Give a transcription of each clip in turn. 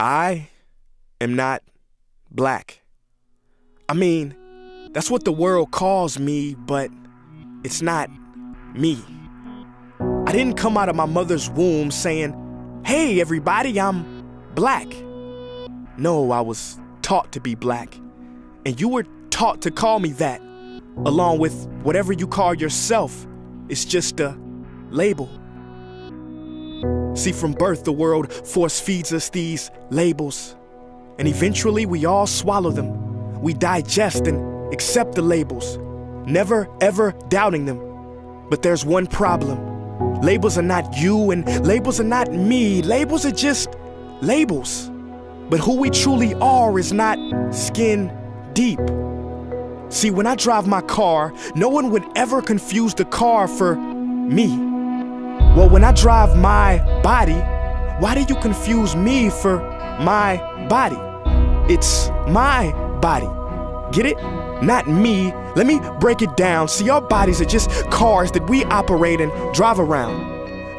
I am not black. I mean, that's what the world calls me, but it's not me. I didn't come out of my mother's womb saying, "Hey everybody, I'm black." No, I was taught to be black, and you were taught to call me that, along with whatever you call yourself. It's just a label. See, from birth, the world force feeds us these labels, and eventually we all swallow them. We digest and accept the labels, never ever doubting them. But there's one problem. Labels are not you, and labels are not me. Labels are just labels. But who we truly are is not skin deep. See, when I drive my car, no one would ever confuse the car for me. Well, when I drive my body, why do you confuse me for my body? It's my body. Get it? Not me. Let me break it down. See, our bodies are just cars that we operate and drive around.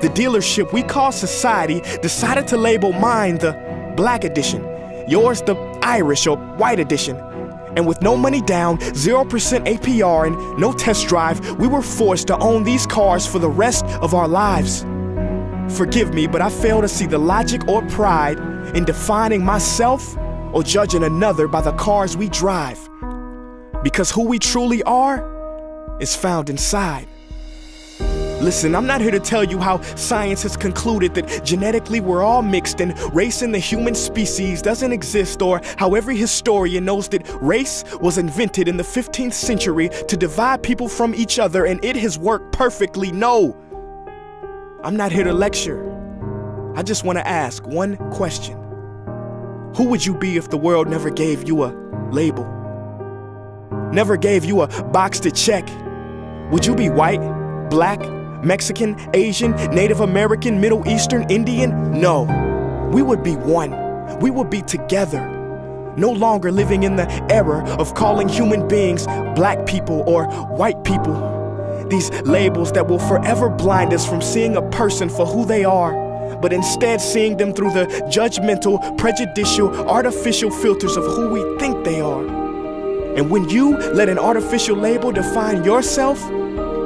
The dealership we call society decided to label mine the black edition, yours the Irish or white edition. And with no money down, 0% APR, and no test drive, we were forced to own these cars for the rest of our lives. Forgive me, but I fail to see the logic or pride in defining myself or judging another by the cars we drive. Because who we truly are is found inside. Listen, I'm not here to tell you how science has concluded that genetically we're all mixed and race in the human species doesn't exist, or how every historian knows that race was invented in the 15th century to divide people from each other and it has worked perfectly. No, I'm not here to lecture. I just want to ask one question. Who would you be if the world never gave you a label? Never gave you a box to check? Would you be white, black, Mexican, Asian, Native American, Middle Eastern, Indian? No, we would be one. We would be together. No longer living in the era of calling human beings black people or white people. These labels that will forever blind us from seeing a person for who they are, but instead seeing them through the judgmental, prejudicial, artificial filters of who we think they are. And when you let an artificial label define yourself,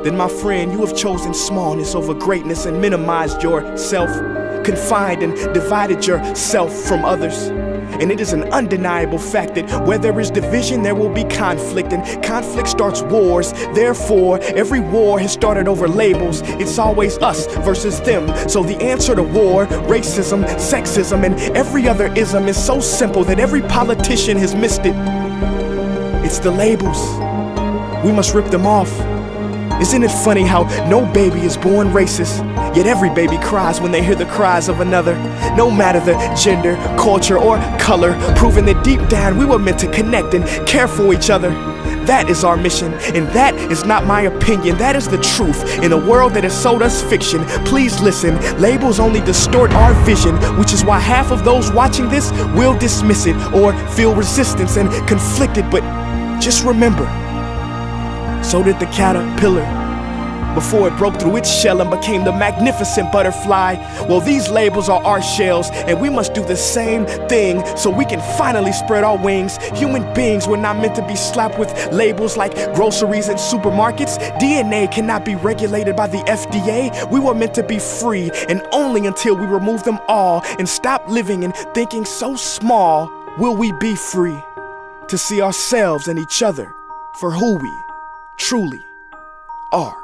then my friend, you have chosen smallness over greatness and minimized yourself, confined and divided yourself from others. And it is an undeniable fact that where there is division, there will be conflict, and conflict starts wars. Therefore, every war has started over labels. It's always us versus them. So the answer to war, racism, sexism, and every other ism is so simple that every politician has missed it. It's the labels. We must rip them off. Isn't it funny how no baby is born racist, yet every baby cries when they hear the cries of another, no matter the gender, culture, or color, proving that deep down we were meant to connect and care for each other. That is our mission, and that is not my opinion. That is the truth in a world that has sold us fiction. Please listen, labels only distort our vision, which is why half of those watching this will dismiss it or feel resistance and conflicted. But just remember, so did the caterpillar before it broke through its shell and became the magnificent butterfly. Well, these labels are our shells, and we must do the same thing so we can finally spread our wings. Human beings were not meant to be slapped with labels like groceries and supermarkets. DNA cannot be regulated by the FDA. We were meant to be free, and only until we remove them all and stop living and thinking so small will we be free to see ourselves and each other for who we truly are.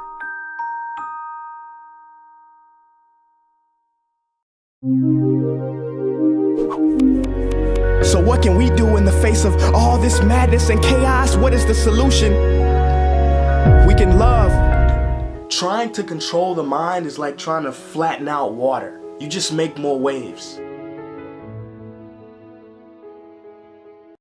So what can we do in the face of all this madness and chaos? What is the solution? We can love. Trying to control the mind is like trying to flatten out water. You just make more waves.